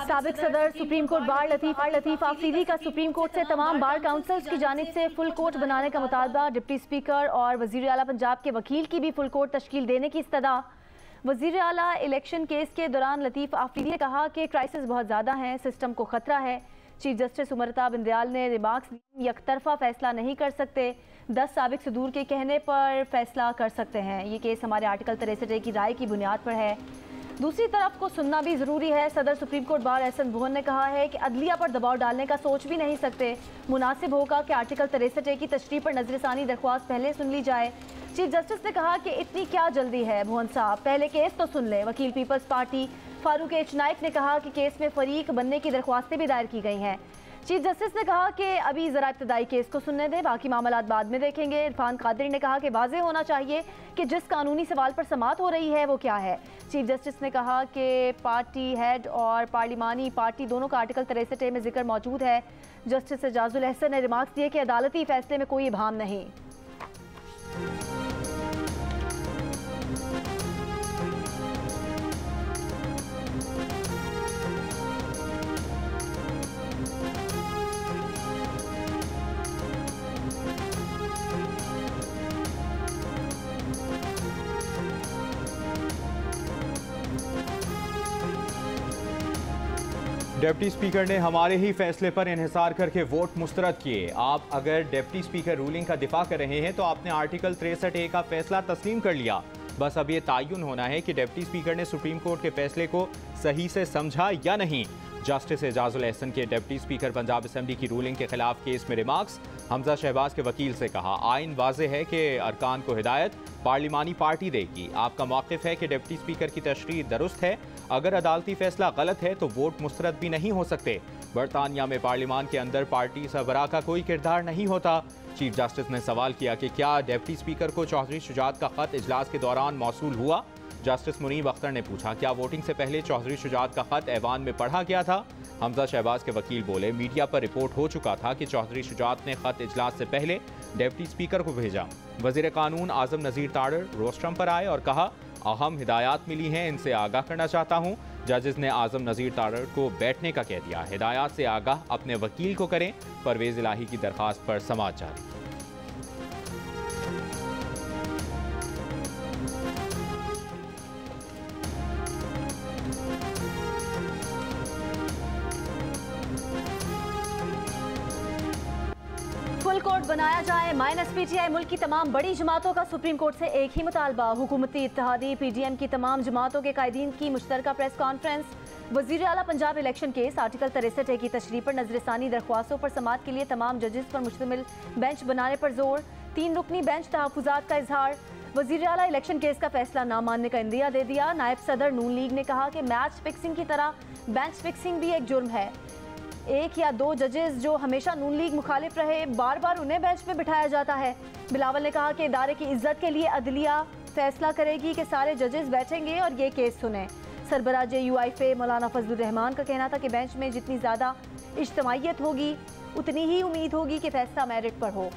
साबिक सदर supreme court bar Latif Afridi का सुप्रीम कोर्ट से तमाम बार काउंसिल्स की जानिब से फुल कोर्ट बनाने का मुतालबा। डिप्टी स्पीकर और वजीर आला पंजाब के वकील की भी फुल कोर्ट तश्कील देने की इस्तदा। वजीर आला इलेक्शन केस के दौरान लतीफ आफरीदी ने कहा कि क्राइसिस बहुत ज़्यादा है, सिस्टम को खतरा है। चीफ जस्टिस उमरता बिंदयाल ने रिमार्क्स यकतरफा फैसला नहीं कर सकते, 10 साबिक सदूर के कहने पर फैसला कर सकते हैं। ये केस हमारे आर्टिकल 63A की राय की बुनियाद पर है। दूसरी तरफ को सुनना भी ज़रूरी है। सदर सुप्रीम कोर्ट बार एहसन बुहन ने कहा है कि अदलिया पर दबाव डालने का सोच भी नहीं सकते। मुनासिब होगा कि आर्टिकल 63A की तशरीह पर नजरसानी दरख्वास्त पहले सुन ली जाए। चीफ जस्टिस ने कहा कि इतनी क्या जल्दी है बुहन साहब, पहले केस तो सुन ले। वकील People's Party Farooq H Naek ने कहा कि केस में फरीक बनने की दरख्वास्तें भी दायर की गई हैं। चीफ जस्टिस ने कहा कि अभी ज़रा इब्तदाई केस को सुनने दें, बाकी मामलात बाद में देखेंगे। इरफान कादरी ने कहा कि वाज़ेह होना चाहिए कि जिस कानूनी सवाल पर समाअत हो रही है वो क्या है। चीफ जस्टिस ने कहा कि पार्टी हेड और पार्लिमानी पार्टी दोनों का आर्टिकल 63A में जिक्र मौजूद है। जस्टिस एजाजुल अहसन ने रिमार्क्स दिए कि अदालती फैसले में कोई इबाहम नहीं। डिप्टी स्पीकर ने हमारे ही फैसले पर इन्हिसार करके वोट मुस्तरद किए। आप अगर डिप्टी स्पीकर रूलिंग का दिफा कर रहे हैं तो आपने आर्टिकल 63A का फैसला तस्लीम कर लिया। बस अब ये तयन होना है कि डिप्टी स्पीकर ने सुप्रीम कोर्ट के फैसले को सही से समझा या नहीं। जस्टिस एजाजुल अहसन के डिप्टी स्पीकर पंजाब असेंबली की रूलिंग के खिलाफ केस में रिमार्क्स। हमजा शहबाज के वकील से कहा, आइन वाज़ेह है कि अरकान को हिदायत पार्लिमानी पार्टी देगी। आपका मौक़िफ़ है कि डिप्टी स्पीकर की तशरीह दुरुस्त है, अगर अदालती फैसला गलत है तो वोट मुस्तरद भी नहीं हो सकते। बरतानिया में पार्लिमान के अंदर पार्टी सरबराह का कोई किरदार नहीं होता। चीफ जस्टिस ने सवाल किया कि क्या डिप्टी स्पीकर को चौधरी शुजात का खत इजलास के दौरान मौसूल हुआ। जस्टिस मुनीब अख्तर ने पूछा, क्या वोटिंग से पहले चौधरी शुजात का खत ऐवान में पढ़ा गया था। हमजा शहबाज के वकील बोले, मीडिया पर रिपोर्ट हो चुका था कि चौधरी शुजात ने खत इजलास से पहले डिप्टी स्पीकर को भेजा। वजीर कानून आजम नज़ीर तारड़ रोस्ट्रम पर आए और कहा, अहम हिदायत मिली हैं, इनसे आगाह करना चाहता हूँ। जजेस ने आजम नज़ीर तारड़ को बैठने का कह दिया। हिदायत से आगाह अपने वकील को करें। परवेज़ इलाही की दरख्वास्त पर समाअत जारी। फुल कोर्ट बनाया जाए, माइनस PTI मुल्क की तमाम बड़ी जमातों का सुप्रीम कोर्ट से एक ही मुतालबा। हुकूमती इत्तेहादी PDM की तमाम जमातों के कायदीन की मुश्तरका प्रेस कॉन्फ्रेंस। वजीर आला Punjab election case article 63A की तशरीह पर नजरसानी दरख्वास्तों पर समाअत के लिए तमाम जजेस पर मुश्तमिल बेंच बनाने पर जोर। 3 रुकनी बेंच तहफुजात का इजहार। वजीर आला इलेक्शन केस का फैसला ना मानने का इंदिया दे दिया। नायब सदर नून लीग ने कहा कि मैच फिक्सिंग की तरह बेंच फिक्सिंग भी एक जुर्म है। 1 या 2 जजेस जो हमेशा नून लीग मुखालिफ रहे, बार बार उन्हें बेंच पे बिठाया जाता है। बिलावल ने कहा कि इदारे की इज्जत के लिए अदलिया फैसला करेगी कि सारे जजेस बैठेंगे और ये केस सुने। सरबराह JUIFA मौलाना फजलुर रहमान का कहना था कि बेंच में जितनी ज़्यादा इज्तमाइयत होगी उतनी ही उम्मीद होगी कि फैसला मेरिट पर हो।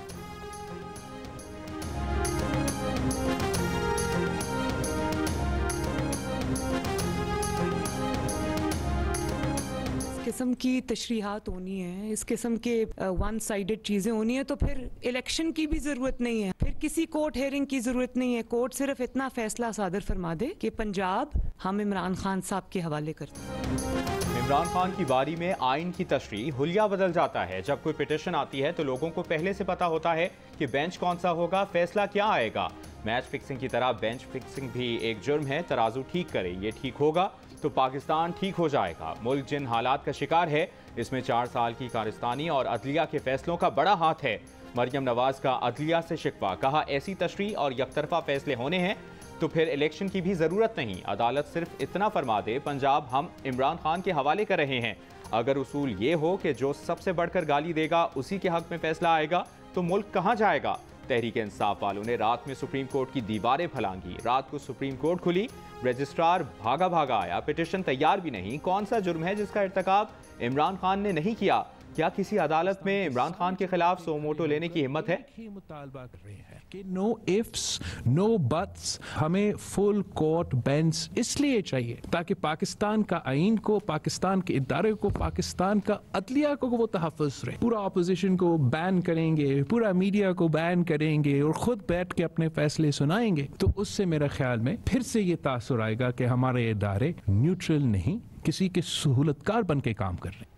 किस्म की तशरीहात होनी है, इस किस्म के वन साइडेड चीज़ें होनी है तो फिर इलेक्शन की भी ज़रूरत नहीं है, फिर किसी कोर्ट हेयरिंग की ज़रूरत नहीं है। कोर्ट सिर्फ इतना फैसला सादर फरमा दे कि पंजाब हम इमरान खान साहब के हवाले करते हैं। इमरान खान की बारी में आइन की तशरीह हुलिया बदल जाता है। जब कोई पिटीशन आती है तो लोगों को पहले से पता होता है कि बेंच कौन सा होगा, फैसला क्या आएगा। मैच फिक्सिंग की तरह बेंच फिक्सिंग भी एक जुर्म है। तराजू ठीक करे, ये ठीक होगा तो पाकिस्तान ठीक हो जाएगा। मुल्क जिन हालात का शिकार है इसमें 4 साल की कारस्तानी और अदलिया के फैसलों का बड़ा हाथ है। मरियम नवाज का अदलिया से शिकवा, कहा ऐसी तशरीह और यकतरफा फैसले होने हैं तो फिर इलेक्शन की भी ज़रूरत नहीं। अदालत सिर्फ इतना फरमा दे, पंजाब हम इमरान खान के हवाले कर रहे हैं। अगर उसूल ये हो कि जो सबसे बढ़कर गाली देगा उसी के हक में फैसला आएगा तो मुल्क कहाँ जाएगा। तहरीक इंसाफ वालों ने रात में सुप्रीम कोर्ट की दीवारें फलांगी। रात को सुप्रीम कोर्ट खुली, रजिस्ट्रार भागा भागा आया, पिटीशन तैयार भी नहीं। कौन सा जुर्म है जिसका इर्तिकाब इमरान खान ने नहीं किया। क्या किसी अदालत में इमरान खान के खिलाफ सो मोटो लेने की हिम्मत है? मुतालबा कर रहे हैं कि नो इफ्स नो बट्स, हमें फुल कोर्ट बेंच इसलिए चाहिए ताकि पाकिस्तान का आइन को, पाकिस्तान के इदारे को, पाकिस्तान का अदलिया को वो तहफ़्फ़ुज़ रहे। पूरा अपोजिशन को बैन करेंगे, पूरा मीडिया को बैन करेंगे और खुद बैठ के अपने फैसले सुनाएंगे, तो उससे मेरे ख्याल में फिर से ये तासुर आएगा कि हमारे इदारे न्यूट्रल नहीं, किसी के सहूलतकार बन के काम कर रहे हैं।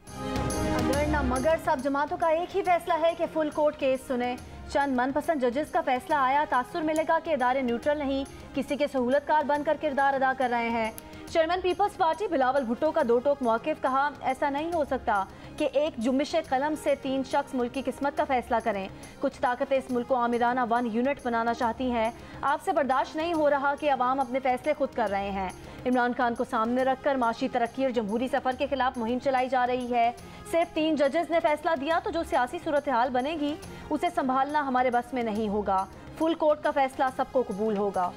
अगर ना मगर सब जमातों का एक ही फैसला है कि फुल कोर्ट केस सुने। चंद मनपसंद जजेस का फैसला आया, तासुर मिलेगा कि इदारे न्यूट्रल नहीं, किसी के सहूलतकार बनकर किरदार अदा कर रहे हैं। Chairman People's Party Bilawal Bhutto का दो टोक मौक़िफ़, कहा ऐसा नहीं हो सकता कि एक जुम्बिश कलम से 3 शख्स मुल्क की किस्मत का फैसला करें। कुछ ताकतें इस मुल्क को आमिराना 1 यूनिट बनाना चाहती हैं। आपसे बर्दाश्त नहीं हो रहा कि अवाम अपने फैसले खुद कर रहे हैं। इमरान खान को सामने रखकर माशी तरक्की और जमहूरी सफ़र के खिलाफ मुहिम चलाई जा रही है। सिर्फ 3 जजेस ने फैसला दिया तो जो सियासी सूरत हाल बनेगी उसे संभालना हमारे बस में नहीं होगा। फुल कोर्ट का फैसला सबको कबूल होगा।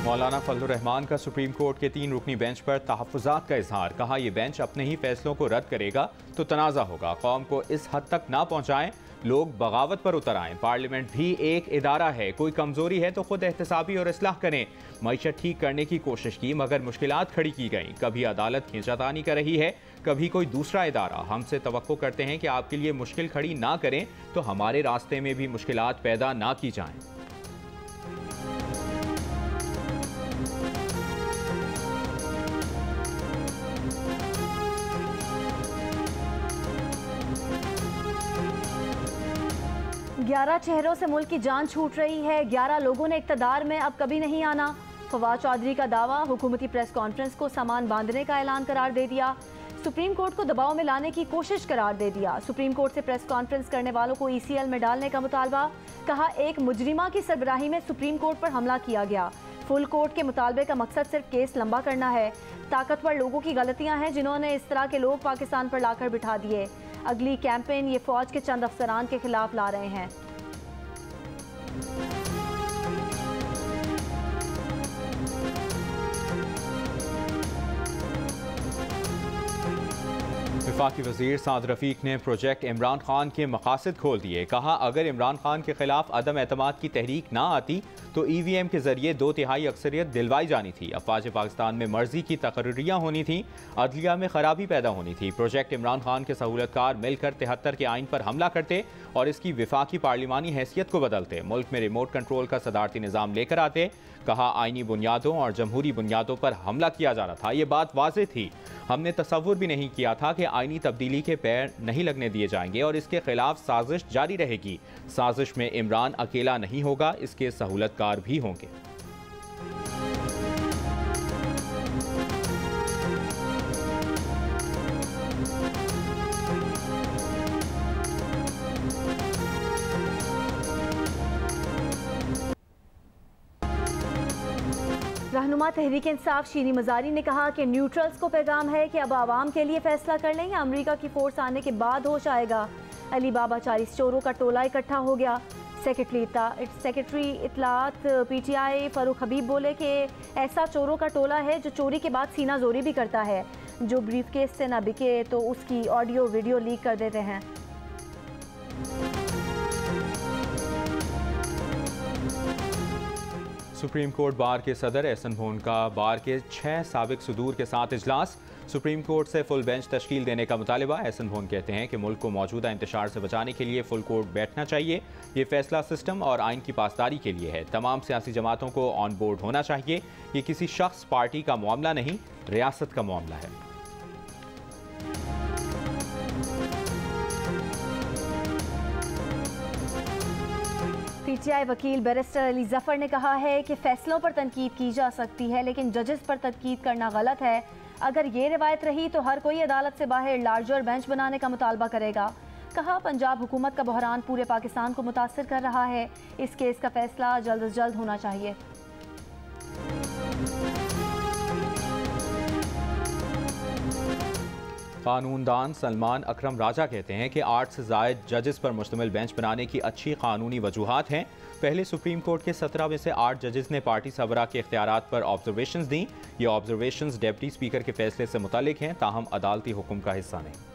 मौलाना फजलुर रहमान का सुप्रीम कोर्ट के 3 रुकनी बेंच पर तहफ़्फ़ुज़ात का इजहार, कहा यह बेंच अपने ही फैसलों को रद्द करेगा तो तनाज़ा होगा। कौम को इस हद तक ना पहुँचाएं, लोग बगावत पर उतर आएँ। पार्लियामेंट भी एक इदारा है, कोई कमज़ोरी है तो खुद एहतसाबी और इस्लाह करें। मईशत ठीक करने की कोशिश की मगर मुश्किलात खड़ी की गई। कभी अदालत खींचातानी कर रही है, कभी कोई दूसरा इदारा। हमसे तवक्को करते हैं कि आपके लिए मुश्किल खड़ी ना करें तो हमारे रास्ते में भी मुश्किलात पैदा ना की जाएं। ग्यारह चेहरों से मुल्क की जान छूट रही है। 11 लोगों ने इक़्तिदार में अब कभी नहीं आना। फवाद चौधरी का दावा, हुकूमती प्रेस कॉन्फ्रेंस को सामान बांधने का ऐलान करार दे दिया। सुप्रीम कोर्ट को दबाव में लाने की कोशिश करार दे दिया। सुप्रीम कोर्ट से प्रेस कॉन्फ्रेंस करने वालों को ECL में डालने का मुतालबा, कहा एक मुजरिमा की सरबराही में सुप्रीम कोर्ट पर हमला किया गया। फुल कोर्ट के मुतालबे का मकसद सिर्फ केस लंबा करना है। ताकतवर लोगों की गलतियां हैं जिन्होंने इस तरह के लोग पाकिस्तान पर लाकर बिठा दिए। अगली कैंपेन ये फौज के चंद अफसरान के खिलाफ ला रहे हैं। वफाकी वज़ीर साद रफ़ीक ने प्रोजेक्ट इमरान खान के मकासद खोल दिए। कहा अगर इमरान खान के खिलाफ अदम एतमाद की तहरीक ना आती तो EVM के जरिए 2/3 अक्सरियत दिलवाई जानी थी। अफवाज पाकिस्तान में मर्जी की तकर्रियाँ होनी थी, अदलिया में खराबी पैदा होनी थी। प्रोजेक्ट इमरान खान के सहूलतकार मिलकर 73 के आइन पर हमला करते और इसकी वफाकी पार्लिमानी हैसियत को बदलते। मुल्क में रिमोट कंट्रोल का सदारती निज़ाम लेकर आते। कहा आइनी बुनियादों और जमहूरी बुनियादों पर हमला किया जा रहा था। ये बात वाज़ेह थी। हमने तसव्वुर भी नहीं किया था कि आइनी तब्दीली के पैर नहीं लगने दिए जाएंगे और इसके खिलाफ साजिश जारी रहेगी। साजिश में इमरान अकेला नहीं होगा, इसके सहूलतकार भी होंगे। रहनुमा तहरीक इंसाफ शीनी मजारी ने कहा कि न्यूट्रल्स को पैगाम है कि अब आवाम के लिए फैसला कर लें या अमेरिका की फोर्स आने के बाद होश आएगा। अली बाबा 40 चोरों का टोला इकट्ठा हो गया। सेक्रेटरी इतलात PTI फ़ारूक हबीब बोले कि ऐसा चोरों का टोला है जो चोरी के बाद सीना जोरी भी करता है। जो ब्रीफकेस से ना बिके तो उसकी ऑडियो वीडियो लीक कर देते हैं। सुप्रीम कोर्ट बार के सदर एहसन भोन का बार के 6 साबिक सदूर के साथ इजलास। सुप्रीम कोर्ट से फुल बेंच तश्कील देने का मुतालिबा। एहसन भोन कहते हैं कि मुल्क को मौजूदा इंतशार से बचाने के लिए फुल कोर्ट बैठना चाहिए। ये फैसला सिस्टम और आइन की पासदारी के लिए है। तमाम सियासी जमातों को ऑन बोर्ड होना चाहिए। ये किसी शख्स पार्टी का मामला नहीं, रियासत का मामला है। PTI वकील बैरिस्टर अली जफर ने कहा है कि फैसलों पर तनकीद की जा सकती है लेकिन जजेस पर तनकीद करना गलत है। अगर ये रिवायत रही तो हर कोई अदालत से बाहर लार्जर बेंच बनाने का मुतालबा करेगा। कहा पंजाब हुकूमत का बहरान पूरे पाकिस्तान को मुतासर कर रहा है। इस केस का फैसला जल्द से जल्द होना चाहिए। कानूनदान सलमान अकरम राजा कहते हैं कि 8 से ज़ायद जजेस पर मुश्तमिल बेंच बनाने की अच्छी कानूनी वजूहात हैं। पहले सुप्रीम कोर्ट के 17 में से 8 जजेस ने पार्टी सबरा के इख्तियारात पर ऑब्जर्वेशंस दी। ये ऑब्जर्वेशंस डिप्टी स्पीकर के फैसले से मुतालिक हैं, ताहम अदालती हुक्म का हिस्सा नहीं।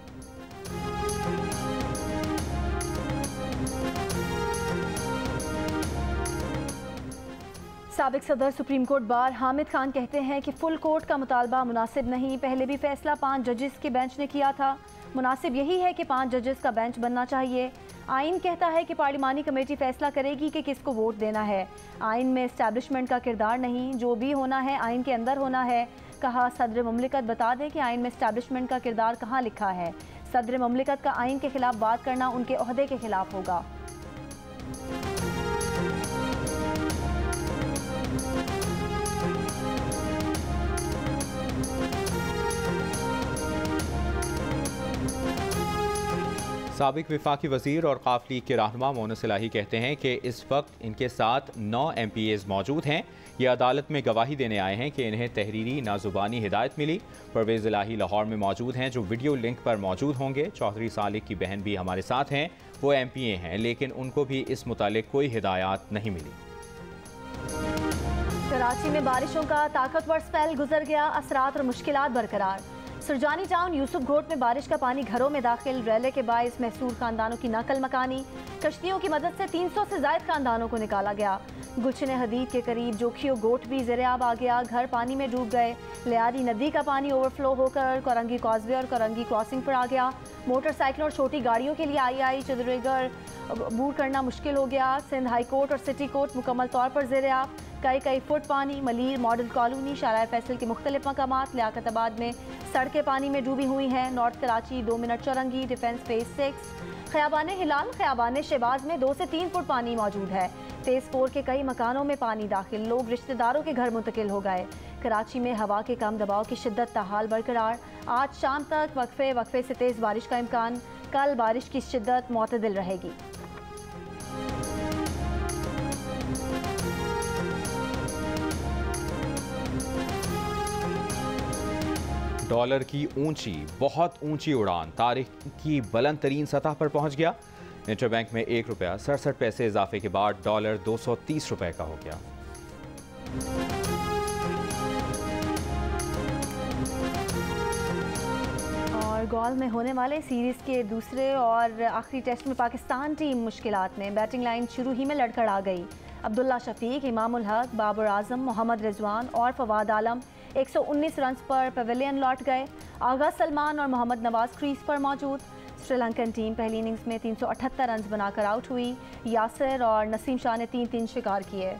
साबिक सदर supreme court bar Hamid Khan कहते हैं कि फुल कोर्ट का मुतालबा मुनासिब नहीं। पहले भी फैसला 5 जजेस के बेंच ने किया था। मुनासिब यही है कि 5 जजेस का बेंच बनना चाहिए। आइन कहता है कि पार्लिमानी कमेटी फैसला करेगी कि किसको वोट देना है। आइन में इस्टेब्लिशमेंट का किरदार नहीं, जो भी होना है आइन के अंदर होना है। कहा सदर मुमलिकत बता दें कि आइन में इस्टेब्लिशमेंट का किरदार कहाँ लिखा है। सदर मुमलिकत का आइन के खिलाफ बात करना उनके ओहदे के खिलाफ होगा। साबिक विफाकी वज़ीर और काफ लीग के रहनुमा मोनस इलाही कहते हैं कि इस वक्त इनके साथ 9 MPAs मौजूद हैं। ये अदालत में गवाही देने आए हैं कि इन्हें तहरीरी नाजुबानी हिदायत मिली। परवेज़ इलाही लाहौर में मौजूद हैं, जो वीडियो लिंक पर मौजूद होंगे। चौधरी सालिक की बहन भी हमारे साथ हैं, वो MPA हैं, लेकिन उनको भी इस मुतालिक कोई हिदायत नहीं मिली। कराची में बारिशों का ताकतवर स्पेल गुजर गया, असरात और मुश्किलात बरकरार। सुरजानी टाउन यूसुफ घोट में बारिश का पानी घरों में दाखिल, रैले के बायस महसूर खानदानों की नकल मकानी। कश्तियों की मदद से 300 से ज्यादा खानदानों को निकाला गया। गुलशन हदीद के करीब जोखियो गोट भी ज़ेरे-आब आ गया, घर पानी में डूब गए। लियारी नदी का पानी ओवरफ्लो होकर कोरंगी कॉजवे और कोरंगी क्रॉसिंग पर आ गया। मोटरसाइकिलों और छोटी गाड़ियों के लिए आई चंद्रगर अबूर करना मुश्किल हो गया। सिंध हाई कोर्ट और सिटी कोर्ट मुकम्मल तौर पर ज़ेरे-आब। कई फुट पानी। मलीर मॉडल कॉलोनी, शारा फैसल के मुख्तलिफ मकामात, लियाकताबाद में सड़कें पानी में डूबी हुई हैं। North Karachi 2 minute Chaurangi, defence phase 6, Khayaban Hilal, Khayaban Shahbaz में 2 से 3 फुट पानी मौजूद है। फेज 4 के कई मकानों में पानी दाखिल, लोग रिश्तेदारों के घर मुंतकिल हो गए। कराची में हवा के कम दबाव की शिद्दत ताहाल बरकरार। आज शाम तक वक्फे से तेज़ बारिश का इम्कान। कल बारिश की शिद्दत मुतदिल रहेगी। डॉलर की बहुत ऊंची उड़ान तारीख की बुलंद तरीन सतह पर पहुंच गया। इंटरबैंक में 1 रुपया 67 पैसे इजाफे के बाद डॉलर 230 रुपए का हो गया। और गॉल में होने वाले सीरीज़ के दूसरे और आखिरी टेस्ट में पाकिस्तान टीम मुश्किलात में। बैटिंग लाइन शुरू ही में लड़खड़ा गई। अब्दुल्ला शफीक, इमाम उल हक, बाबर आजम, मोहम्मद रिजवान और फवाद आलम 119 रन पर पवेलियन लौट गए। आगा सलमान और मोहम्मद नवाज क्रीज पर मौजूद। श्रीलंकन टीम पहली इनिंग्स में 378 रन बनाकर आउट हुई। यासिर और नसीम शाह ने 3-3 शिकार किए।